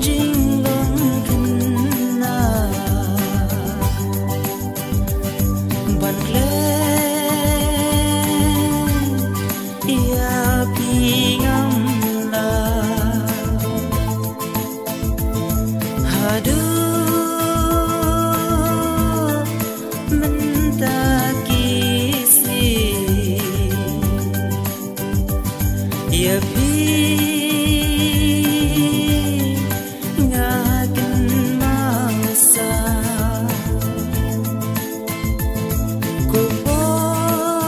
jing long na ban le ia pingam la hadu ya pi ngakin masa ku pon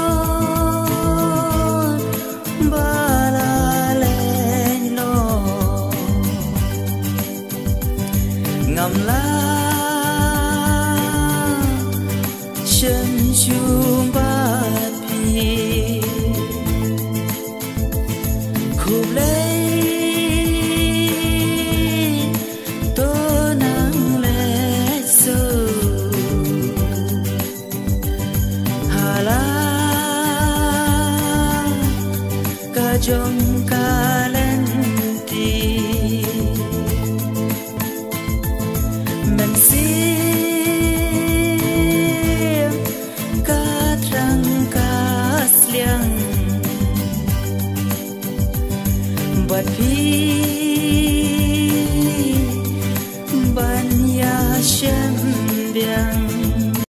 balaleno ngam la chân chumba pi khúc lấy tô nắng lệ sơ hà la ca trong ca lên ti mình xiêm ca trăng ca sliang buat pi ban ya shem biang